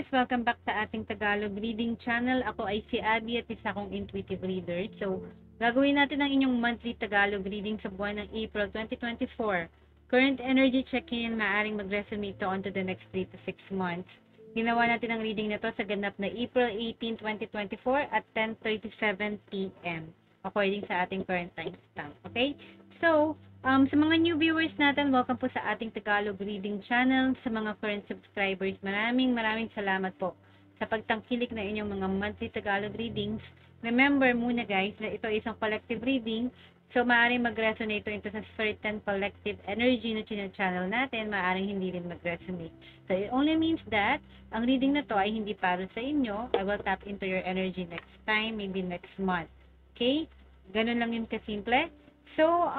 Welcome back sa ating Tagalog Reading Channel. Ako ay si Abby at isa kong intuitive reader. So, gagawin natin ang inyong monthly Tagalog reading sa buwan ng April 2024. Current energy check-in, maaring mag-resonate to onto the next 3 to 6 months. Ginawa natin ang reading na to sa ganap na April 18, 2024 at 10:37 p.m. according sa ating current timestamp. Okay? So, sa mga new viewers natin, welcome po sa ating Tagalog Reading Channel. Sa mga current subscribers, maraming salamat po sa pagtangkilik na inyong mga monthly Tagalog readings. Remember muna guys na ito ay isang collective reading. So, maaaring mag-resonate ito sa certain collective energy na channel natin, maaaring hindi rin mag-resonate. So, it only means that ang reading na to ay hindi para sa inyo. I will tap into your energy next time, maybe next month. Okay? Ganun lang yun kasimple. So,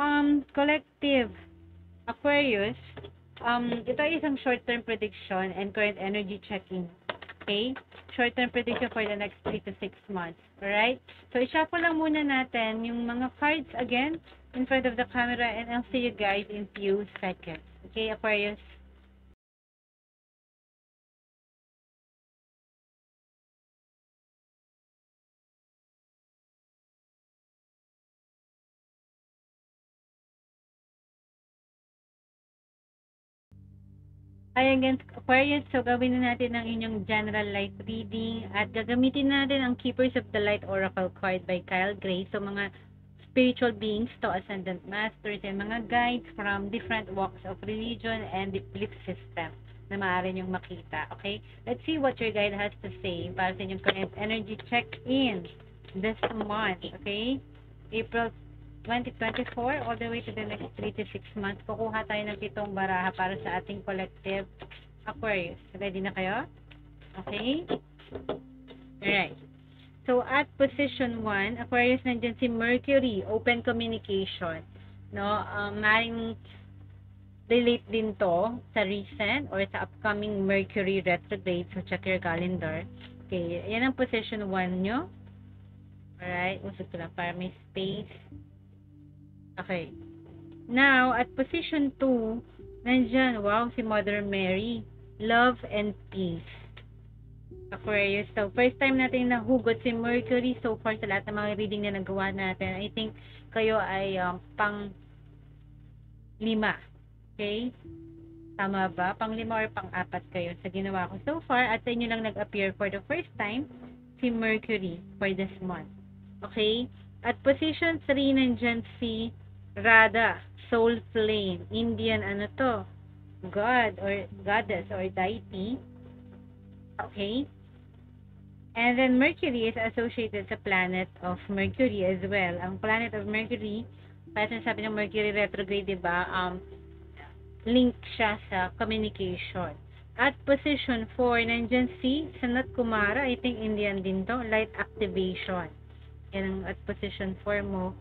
collective Aquarius, ito ay isang short-term prediction and current energy checking. Okay? Short-term prediction for the next 3 to 6 months. Alright? So, i-shuffle lang muna natin yung mga cards again in front of the camera and I'll see you guys in few seconds. Okay, Aquarius? Hi again, Aquarius. So, gawin na natin ang inyong general light reading at gagamitin natin ang Keepers of the Light Oracle card by Kyle Gray. So, mga spiritual beings to ascendant masters and mga guides from different walks of religion and the belief system na maaari niyong makita. Okay? Let's see what your guide has to say para sa inyong current energy check-in this month. Okay? April 2024 all the way to the next 3 to 6 months. Kukuha tayo ng 7 baraha para sa ating collective Aquarius. Ready na kayo? Okay? Alright. So, at position 1, Aquarius, nandyan si Mercury, open communication. No? Maring relate din to sa recent or sa upcoming Mercury retrograde. So, check your calendar. Okay, yan ang position 1 nyo. Alright, usap ko lang para may space. Okay. Now, at position 2, nandyan, wow, si Mother Mary. Love and peace. Aquarius. So, first time natin nahugot si Mercury so far sa lahat ng mga reading na nagawa natin. I think kayo ay pang 5. Okay? Tama ba? Pang 5 or pang 4 kayo sa ginawa ko so far at sa inyo lang nag-appear for the first time si Mercury for this month. Okay? At position 3, nandyan si Radha, Soul Flame, Indian ano to? God or Goddess or Deity. Okay? And then Mercury is associated sa planet of Mercury as well. Ang planet of Mercury, para sabi ng Mercury retrograde, diba? Link siya sa communication. At position 4, nandyan si Sanat Kumara, I think Indian din to, light activation. Yan ang at position 4 mo.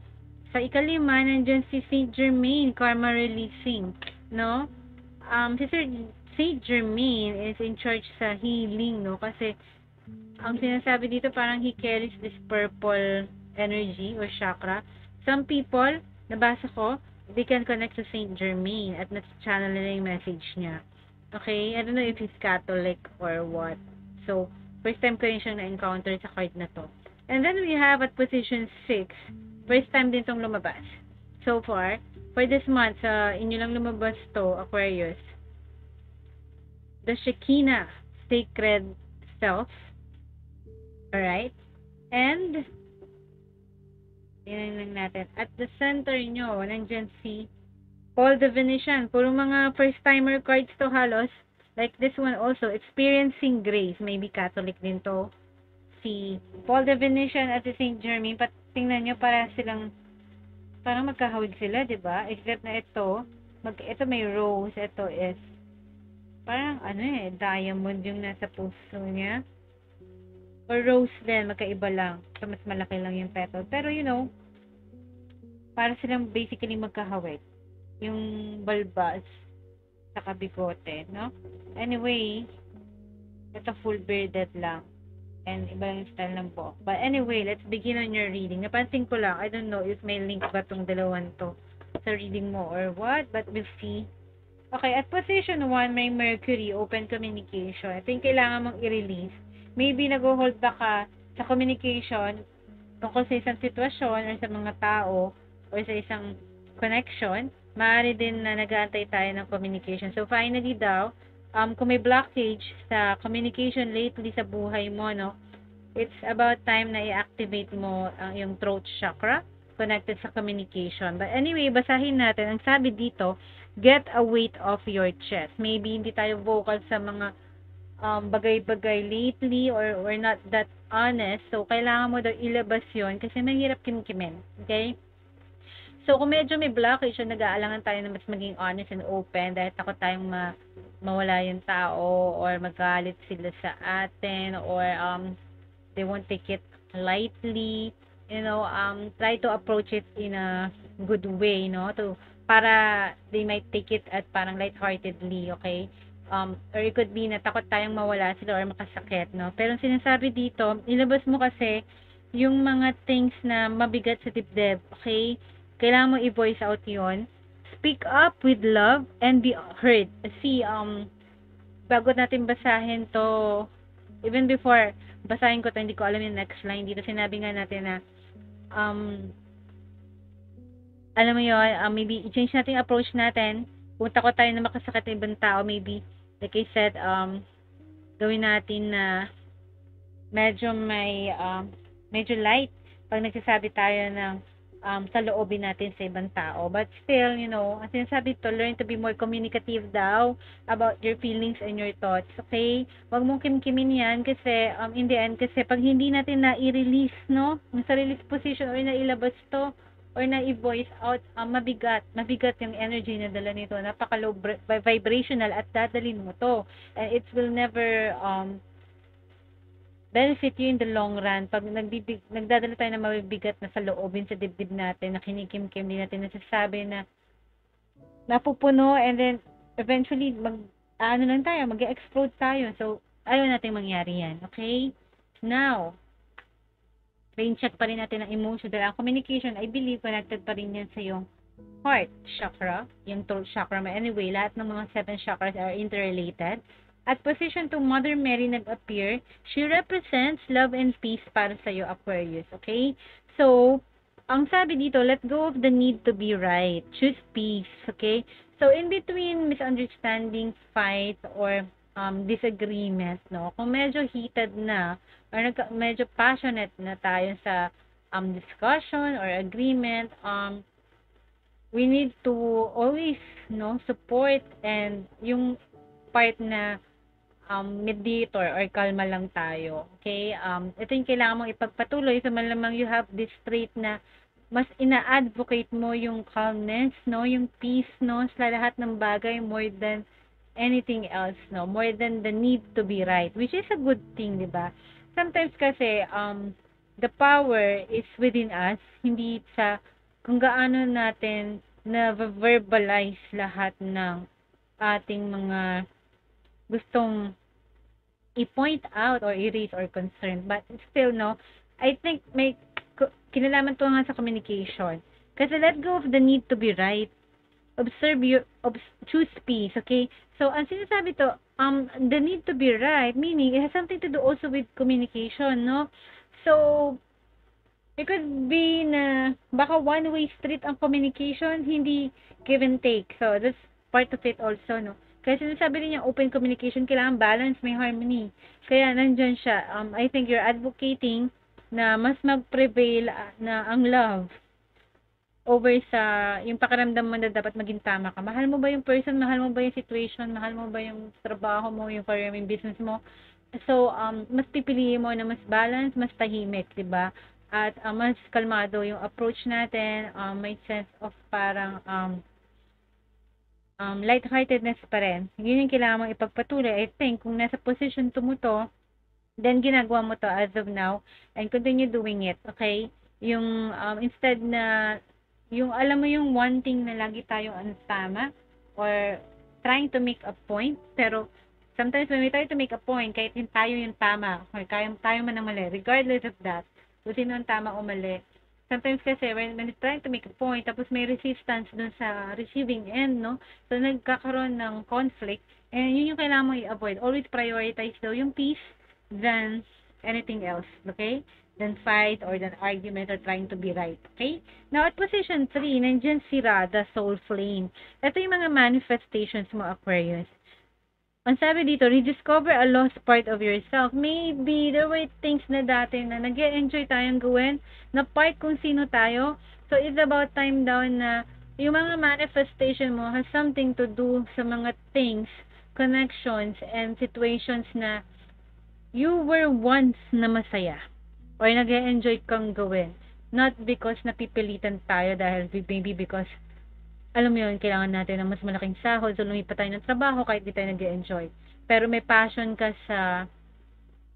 Sa ikalima, nandyan si Saint Germain, karma releasing. No? Si Saint Germain is in charge sa healing, no? Kasi ang sinasabi dito parang he carries this purple energy or chakra. Some people, nabasa ko, they can connect to Saint Germain at nasa-channel nila yung message niya. Okay? I don't know if he's Catholic or what. So, first time ko rin siyang na-encounter sa card na to. And then we have at position 6, first time din tong lumabas. So far, for this month, inyo lang lumabas to, Aquarius. The Shekinah, Sacred Self. Alright? And, yan lang natin. At the center nyo, nandyan si Paul the Venetian. Puro mga first-timer cards to halos. Like this one also, Experiencing Grace. Maybe Catholic din to. Si Paul the Venetian at si Saint Germain. Tingnan nyo, parang magkahawig sila, diba? Except na ito may rose. Ito is, parang diamond yung nasa puso niya. Or rose din, magkaiba lang. So, mas malaki lang yung petal. Pero, para silang basically magkahawig. Yung balbas sa bigote, no? Anyway, ito full bearded lang. And iba yung style ng buhok. But anyway, let's begin on your reading. Napansin ko lang, I don't know if may link ba tong dalawang to sa reading mo or what, but we'll see. Okay, at position 1, may Mercury, open communication. Ito yung kailangan mong i-release. Maybe nag-hold back ka sa communication tungkol sa isang sitwasyon or sa mga tao or sa isang connection. Maaari din na nag-aantay tayo ng communication. So, finally daw, kung may blockage sa communication lately sa buhay mo, no, it's about time na i-activate mo ang yung throat chakra connected sa communication. But anyway, basahin natin. Ang sabi dito, get a weight off your chest. Maybe hindi tayo vocal sa mga bagay-bagay lately or we're not that honest. So, kailangan mo daw ilabas yon kasi mahirap kimkimin. Okay? So, kung medyo may blockage, so nag-aalangan tayo na mas maging honest and open dahil takot tayong mawala yung tao or magalit sila sa atin or they won't take it lightly. You know, try to approach it in a good way, no? Para they might take it at parang lightheartedly, okay? Or it could be na takot tayong mawala sila or makasakit, no? Pero sinasabi dito, ilabas mo kasi yung mga things na mabigat sa dibdib, okay? Kailangan mo i-voice out yon. Speak up with love and be heard. See, bago natin basahin to, even before basahin ko to, hindi ko alam yung next line dito. Sinabi nga natin na, alam mo yun, maybe i-change natin yung approach natin. Kung takot tayo na makasakit ng ibang tao, maybe, like I said, gawin natin na medyo medyo light pag nagsasabi tayo ng sa loobin natin sa ibang tao. But still, you know, ang sinasabi to, learn to be more communicative daw about your feelings and your thoughts. Okay? Huwag mong kimkimin yan kasi in the end, kasi pag hindi natin na-i-release, no? Sa release position or na-ilabas to or na-i-voice out, mabigat yung energy na dala nito. Napaka-low vibrational at dadalhin mo to. And it will never benefit you in the long run. Pag nagdadala tayo ng mabibigat na sa loobin sa dibdib natin, na kinikim-kim, din natin nasasabi na napupuno and then eventually mag-explode tayo. So, ayaw natin mangyari yan. Okay? Now, rain check pa rin natin ang emotion dahil ang communication, I believe, connected pa rin yan sa yung heart chakra, yung throat chakra. Anyway, lahat ng mga 7 chakras are interrelated. At position to Mother Mary nag-appear, she represents love and peace para sa iyo, Aquarius. Okay? So, ang sabi dito, let go of the need to be right. Choose peace. Okay? So, in between misunderstanding, fight, or disagreement, no? Kung medyo heated na, or medyo passionate na tayo sa discussion or agreement, we need to always, no, support and yung part na mediator or kalma lang tayo. Okay? Ito yung kailangan mong ipagpatuloy. So, malamang you have this trait na mas ina-advocate mo yung calmness, no? Yung peace, no? Sa lahat ng bagay more than anything else, no? More than the need to be right. Which is a good thing, di ba? Sometimes kasi, the power is within us. Hindi sa kung gaano natin na-verbalize lahat ng ating mga gustong i-point out or i-raise or concern. But still, no, I think may kinalaman to nga sa communication. Kasi let go of the need to be right. Choose peace, okay? So, ang sinasabi to, the need to be right, meaning it has something to do also with communication, no? So, it could be na baka one-way street ang communication, hindi give and take. So, that's part of it also, no? Kaya sinasabi rin niya, open communication, kailangan balance, may harmony. Kaya nandyan siya. I think you're advocating na mas mag-prevail na ang love over sa yung pakiramdam mo na dapat maging tama ka. Mahal mo ba yung person? Mahal mo ba yung situation? Mahal mo ba yung trabaho mo, yung career mo, yung business mo? So, mas pipiliin mo na mas balance, mas tahimik, di ba? At mas kalmado yung approach natin, may sense of parang lightheartedness pa rin. Yun yung kailangan mong ipagpatuloy. I think, kung nasa position to mo to, then ginagawa mo to as of now, and continue doing it, okay? Yung, instead na, yung, alam mo yung one thing na lagi tayong tama, or trying to make a point, pero, sometimes when we try to make a point, kahit tayo yung tama, or tayo man ang mali, regardless of that, kung sino ang tama o mali, Sometimes kasi when it's trying to make a point, tapos may resistance dun sa receiving end, no? So, nagkakaroon ng conflict. And yun yung kailangan mo i-avoid. Always prioritize daw yung peace than anything else. Okay? Than fight or than argument or trying to be right. Okay? Now, at position 3, nandyan si Ra, the soul flame. Ito yung mga manifestations mo, Aquarius. Ang sabi dito, rediscover a lost part of yourself. Maybe there were things na dati na nag-enjoy tayong gawin, na part kung sino tayo. So, it's about time daw na yung mga manifestation mo has something to do sa mga things, connections, and situations na you were once na masaya or nag-enjoy kang gawin. Not because napipilitan tayo dahil maybe because alam mo yun, kailangan natin ng mas malaking sahod, so lumipat tayo ng trabaho kahit di tayo nag-enjoy. Pero may passion ka sa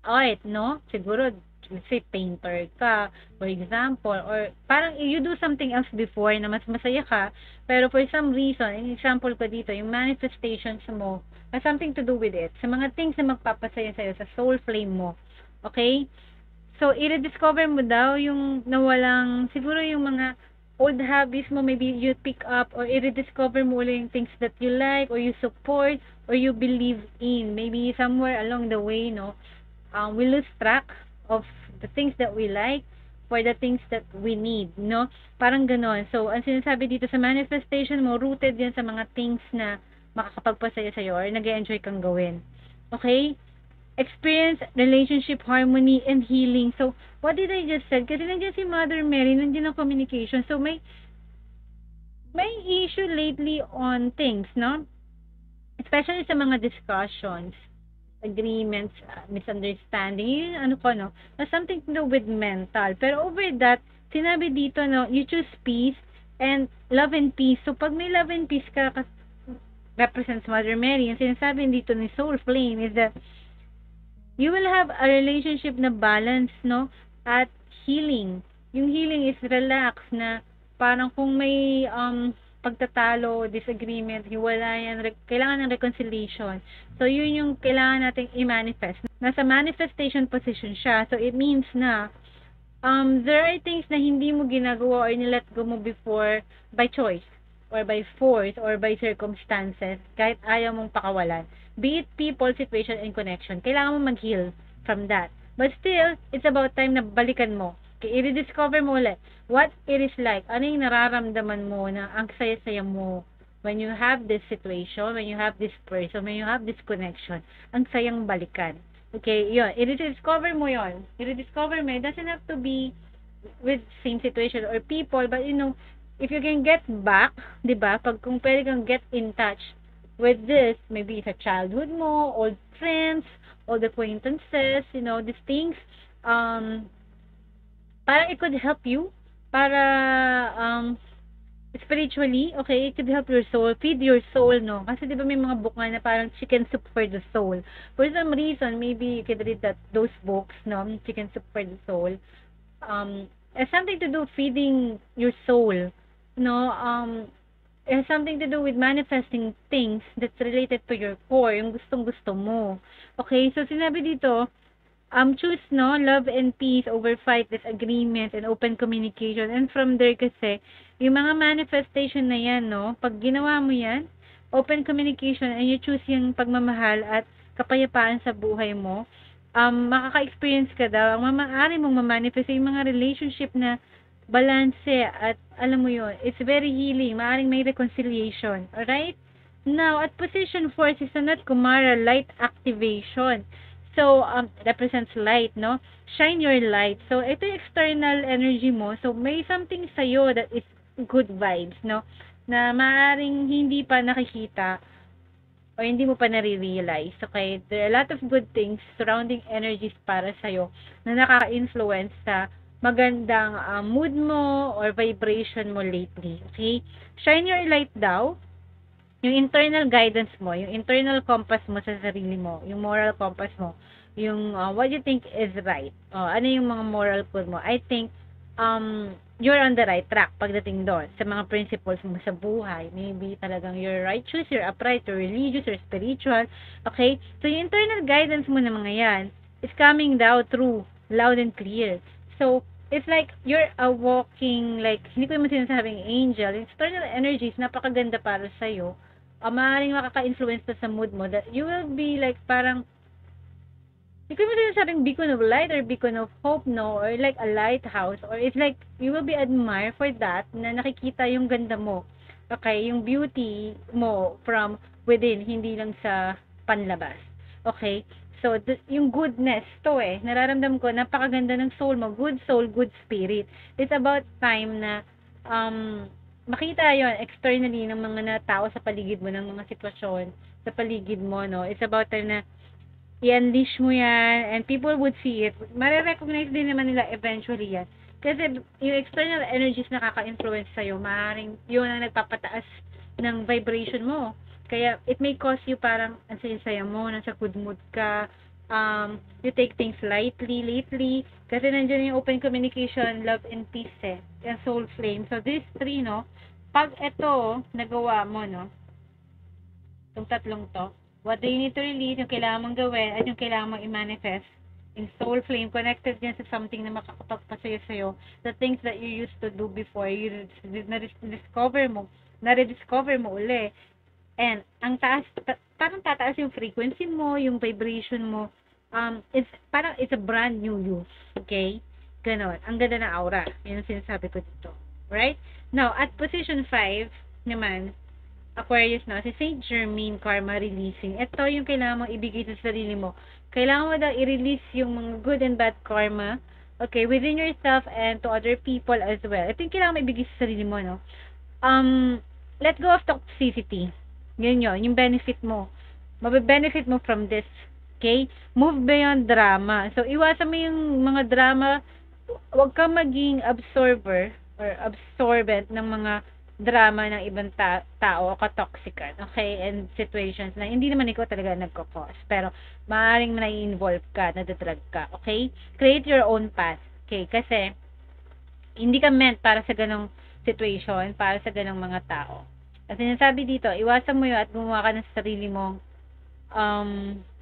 art, no? Siguro, let's say, painter ka, for example, or parang you do something else before na mas masaya ka, pero for some reason, an example ko dito, yung manifestations mo has something to do with it, sa mga things na magpapasaya sa'yo, sa soul flame mo. Okay? So, i-rediscover mo daw yung nawalang, siguro yung mga old hobbies mo, maybe you pick up or i-rediscover mo ulit yung things that you like or you support or you believe in. Maybe somewhere along the way, no, we lose track of the things that we like for the things that we need, no? Parang ganon. So, ang sinasabi dito sa manifestation mo, rooted yan sa mga things na makakapagpasaya sa'yo or nag-enjoy kang gawin. Okay? Experience relationship harmony and healing. So, what did I just said? Kasi nandiyan si Mother Mary, nandiyan ang communication. So, may issue lately on things, no? Especially sa mga discussions, agreements, misunderstanding, ano ko, no? Na something to do with mental. Pero over that, sinabi dito, no, you choose peace and love and peace. So, pag may love and peace ka, represents Mother Mary, ang sinasabi dito ni Soul Flame is that you will have a relationship na balance, no? At healing. Yung healing is relax na parang kung may pagtatalo, disagreement, hiwalayan, kailangan ng reconciliation. So, yun yung kailangan nating i-manifest. Nasa manifestation position siya. So, it means na there are things na hindi mo ginagawa or nilet go mo before by choice or by force or by circumstances kahit ayaw mong pakawalan. Be it people, situation, and connection. Kailangan mo mag-heal from that. But still, it's about time na balikan mo. Okay, i-rediscover mo ulit what it is like. Ano yung nararamdaman mo na ang saya-saya mo when you have this situation, when you have this person, when you have this connection. Ang sayang balikan. Okay, yun. I-rediscover mo yun. I-rediscover mo. It doesn't have to be with same situation or people, but you know, if you can get back, di ba? Pag kung pwede kang get in touch with this, maybe sa childhood mo, old friends, old acquaintances, you know, these things, parang it could help you para spiritually, okay, it could help your soul, feed your soul, no? Kasi di ba may mga book nga na parang chicken soup for the soul. For some reason, maybe you could read those books, no? Chicken soup for the soul. It has something to do with feeding your soul, no? It has something to do with manifesting things that's related to your core, yung gustong-gusto mo. Okay, so sinabi dito, choose, no, love and peace over fight, disagreement, and open communication. And from there kasi, yung mga manifestation na yan, no, pag ginawa mo yan, open communication, and you choose yung pagmamahal at kapayapaan sa buhay mo, makaka-experience ka daw, ang maaari mong ma-manifest yung mga relationship na balanse at alam mo yun, it's very healing, maaaring may reconciliation. Alright? Now, at position 4, si Sanat Kumara, light activation. So, represents light, no? Shine your light. So, ito yung external energy mo. So, may something sa'yo that is good vibes, no? Na maaaring hindi pa nakikita o hindi mo pa nare-realize. Okay? There are a lot of good things, surrounding energies para sa'yo na nakaka-influence sa magandang mood mo or vibration mo lately. Okay? Shine your light daw. Yung internal guidance mo, yung internal compass mo sa sarili mo, yung moral compass mo, yung what you think is right. Ano yung mga moral code mo? I think you're on the right track pagdating doon sa mga principles mo sa buhay. Maybe talagang you're righteous, you're upright, you're religious, you're spiritual. Okay? So, yung internal guidance mo na mga yan is coming down through loud and clear. So, it's like you're a walking, like, hindi ko naman sinasabing angel. External energies, napakaganda para sa'yo. Maaaring makaka-influence to sa mood mo that you will be like parang, hindi ko naman sinasabing beacon of light or beacon of hope, no, or like a lighthouse, or it's like you will be admired for that, na nakikita yung ganda mo. Okay, yung beauty mo from within, hindi lang sa panlabas. Okay? So, yung goodness to nararamdam ko, napakaganda ng soul mo. Good soul, good spirit. It's about time na makita yon externally ng mga na tao sa paligid mo, ng mga sitwasyon sa paligid mo, no? It's about time na i-unleash mo yan and people would see it. Mare-recognize din naman nila eventually yan. Kasi yung external energies nakaka-influence sa'yo, maaaring yun ang nagpapataas ng vibration mo. Kaya it may cause you parang ang saya-saya mo, nasa good mood ka, you take things lightly lately, kasi nandiyan yung open communication, love and peace yung soul flame. So these three, no, pag ito nagawa mo, no, itong tatlong to, what do you need to release, yung kailangan mong gawin, at yung kailangan mong i-manifest, in soul flame, connected yan sa something na makakapagpasaya sa'yo, the things that you used to do before, you na-rediscover mo uli. And, ang taas, parang tataas yung frequency mo, yung vibration mo, it's a brand new you, okay? Ganon. Ang ganda ng aura. Yun ang sinasabi ko dito. Right? Now, at position 5, naman, Aquarius, no, si Saint Germain Karma Releasing. Ito yung kailangan mong ibigay sa sarili mo. Kailangan mo daw i-release yung mga good and bad karma, okay, within yourself and to other people as well. Ito yung kailangan mo ibigay sa sarili mo, no. Let go of toxicity. Yun, yung benefit mo. Mabe-benefit mo from this. Okay? Move beyond drama. So, iwasan mo yung mga drama. Huwag kang maging absorber or absorbent ng mga drama ng ibang tao o katoxican, okay, and situations na hindi naman ikaw talaga nagko-cause, pero maaaring na-involve ka, nadadrag ka, okay? Create your own path, okay? Kasi hindi ka meant para sa ganong situation, para sa ganong mga tao. At sinasabi dito, iwasan mo yun at gumawa ka ng sarili mong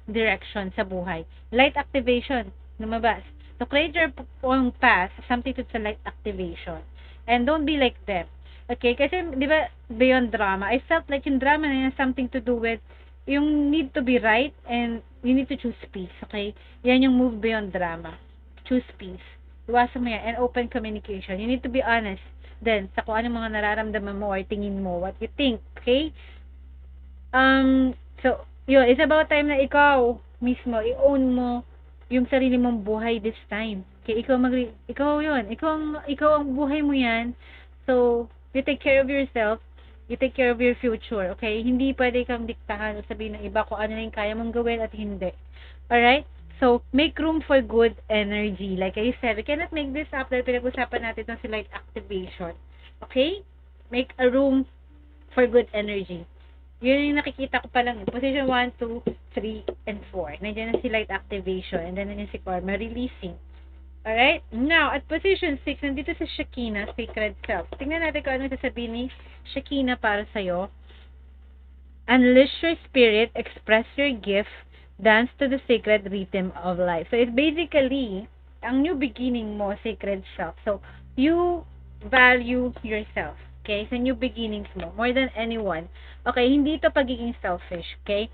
direction sa buhay. Light activation, lumabas. So, create your own path, something to sa light activation. And don't be like them. Okay, kasi, di ba, beyond drama, I felt like yung drama na yun something to do with yung need to be right and you need to choose peace, okay? Yan yung move beyond drama. Choose peace. Iwasan mo yan and open communication. You need to be honest then sa kung anong mga nararamdaman mo or tingin mo, what you think, okay? So, yun, it's about time na ikaw mismo, i-own mo yung sarili mong buhay this time. Okay, ikaw yun. Ikaw ang buhay mo yan. So, you take care of yourself, you take care of your future, okay? Hindi pwede kang diktahan o sabihin ng iba kung ano na yung kaya mong gawin at hindi. Alright? So, make room for good energy. Like I said, we cannot make this up dahil pinag-usapan natin itong si light activation. Okay? Make a room for good energy. Yun yung nakikita ko pa lang. Position 1, 2, 3, and 4. Nandiyan na si light activation and then nandiyan si karma releasing. Alright? Now, at position 6, nandito sa Shekinah, Sacred Self. Tingnan natin kung ano sasabihin ni Shekinah para sa'yo. Unleash your spirit, express your gift, dance to the sacred rhythm of life. So, it's basically, ang new beginning mo, Sacred Self. So, you value yourself. Okay? Sa new beginnings mo, more than anyone. Okay? Hindi ito pagiging selfish. Okay?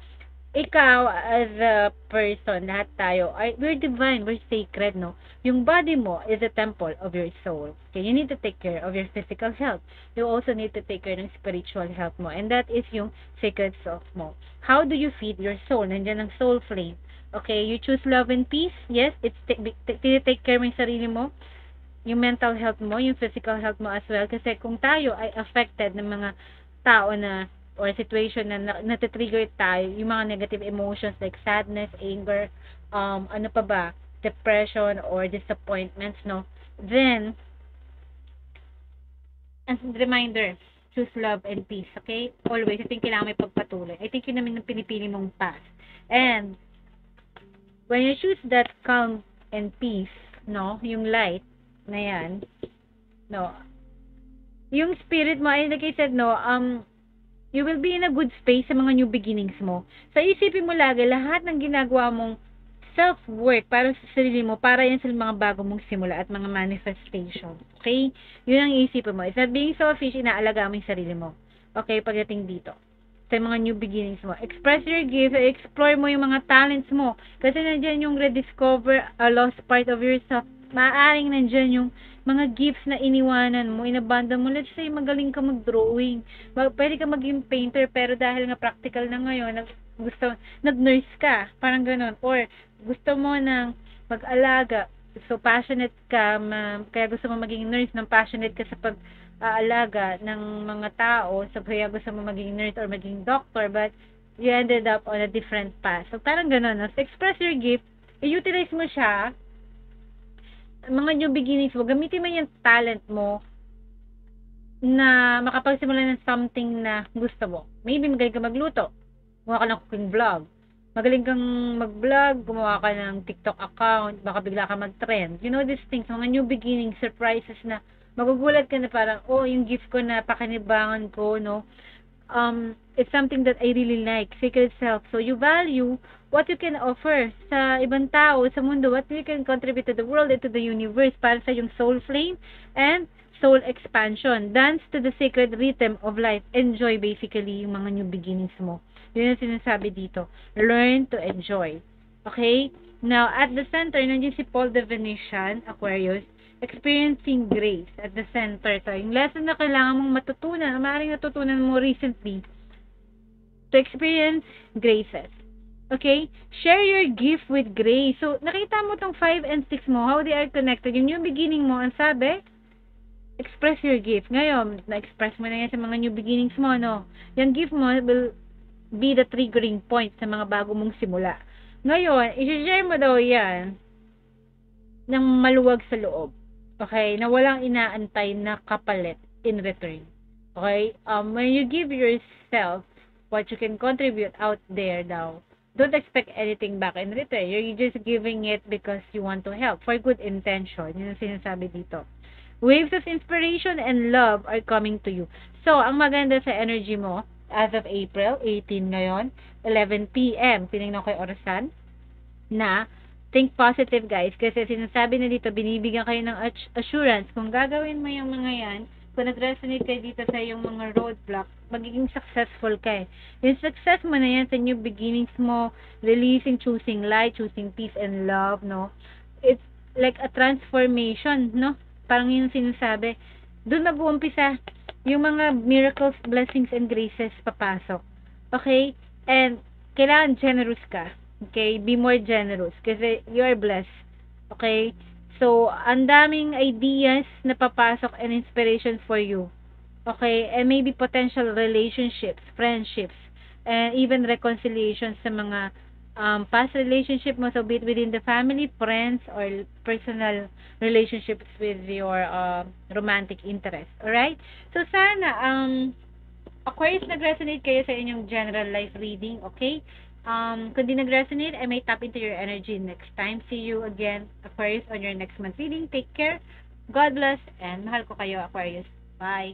Ikaw, as a person, lahat tayo, we're divine, we're sacred, no? Yung body mo is a temple of your soul. Okay, you need to take care of your physical health. You also need to take care ng spiritual health mo. And that is yung sacred self mo. How do you feed your soul? Nandiyan ang soul flame. Okay, you choose love and peace. Yes, it's take care mo yung sarili mo. Yung mental health mo, yung physical health mo as well. Kasi kung tayo ay affected ng mga tao na or situation na natitrigger tayo, yung mga negative emotions like sadness, anger, ano pa ba, depression or disappointments, no? Then, as a reminder, choose love and peace, okay? Always, I think kailangan may pagpatuloy. I think yun naman yung pinipili mong path. And, when you choose that calm and peace, no, yung light na yan, no, yung spirit mo, like I said, no, you will be in a good space sa mga new beginnings mo. So, isipin mo lagi, lahat ng ginagawa mong self-work para sa sarili mo, para yan sa mga bago mong simula at mga manifestation. Okay? Yun ang iisipin mo. It's not being selfish, inaalaga mo yung sarili mo. Okay, pagdating dito sa mga new beginnings mo. Express your gifts, explore mo yung mga talents mo. Kasi nandiyan yung rediscover a lost part of yourself. Maaaring nandiyan yung mga gifts na iniwanan mo, inabanda mo. Let's say, magaling ka mag-drawing. Pwede ka maging painter, pero dahil nga practical na ngayon, nag-nurse ka. Parang ganun. Or, gusto mo ng mag-alaga. So, passionate ka, kaya gusto mo maging nurse, ng passionate ka sa aalaga ng mga tao, so kaya gusto mo maging nurse or maging doctor, but you ended up on a different path. So, parang gano'n, no? So, express your gift, i-utilize mo siya, mga new beginnings mo, gamitin mo yung talent mo na makapagsimula ng something na gusto mo. Maybe magaling ka magluto, gumawa ka ng cooking vlog, magaling kang mag-vlog, gumawa ka ng TikTok account, baka bigla ka mag-trend. You know these things, mga new beginnings, surprises na magugulat ka na parang, oh, yung gift ko na pakinibangan ko, no? It's something that I really like, sacred self. So, you value what you can offer sa ibang tao, sa mundo, what you can contribute to the world and to the universe para sa yung soul flame and soul expansion. Dance to the sacred rhythm of life. Enjoy basically yung mga new beginnings mo. Yun ang sinasabi dito. Learn to enjoy. Okay? Now, at the center, nandiyan si Paul the Venetian, Aquarius, experiencing grace at the center. So, yung lesson na kailangan mong matutunan, maaaring natutunan mo recently, to experience graces. Okay? Share your gift with grace. So, nakita mo tong 5 and 6 mo, how they are connected. Yung new beginning mo, ang sabi, express your gift. Ngayon, na-express mo na yan sa mga new beginnings mo, no? Yung gift mo will be the triggering point sa mga bago mong simula. Ngayon, i-share mo daw yan ng maluwag sa loob. Okay? Na walang inaantay na kapalit in return. Okay? When you give yourself what you can contribute out there daw, don't expect anything back in return. You're just giving it because you want to help for good intention. Yun ang sinasabi dito. Waves of inspiration and love are coming to you. So, ang maganda sa energy mo, as of April 18 ngayon, 11 p.m., tinignan ko yung orasan, na think positive, guys, kasi sinasabi na dito, binibigyan kayo ng assurance kung gagawin mo yung mga yan, kung nag-resonate kayo dito sa yung mga roadblock, magiging successful ka. Yung success mo na yan sa new beginnings mo, releasing, choosing light, choosing peace and love, no? It's like a transformation, no? Parang yung sinasabi, doon mag-uumpisa yung mga miracles, blessings, and graces papasok. Okay? And kailangan generous ka. Okay? Be more generous kasi you are blessed. Okay? So, ang daming ideas na papasok and inspiration for you. Okay? And maybe potential relationships, friendships, and even reconciliation sa mga past relationship mo, so be it within the family, friends, or personal relationships with your romantic interest. Alright? So, sana, Aquarius, nag-resonate kayo sa inyong general life reading, okay? Kung di nag-resonate, I may tap into your energy next time. See you again, Aquarius, on your next month reading. Take care. God bless, and mahal ko kayo, Aquarius. Bye.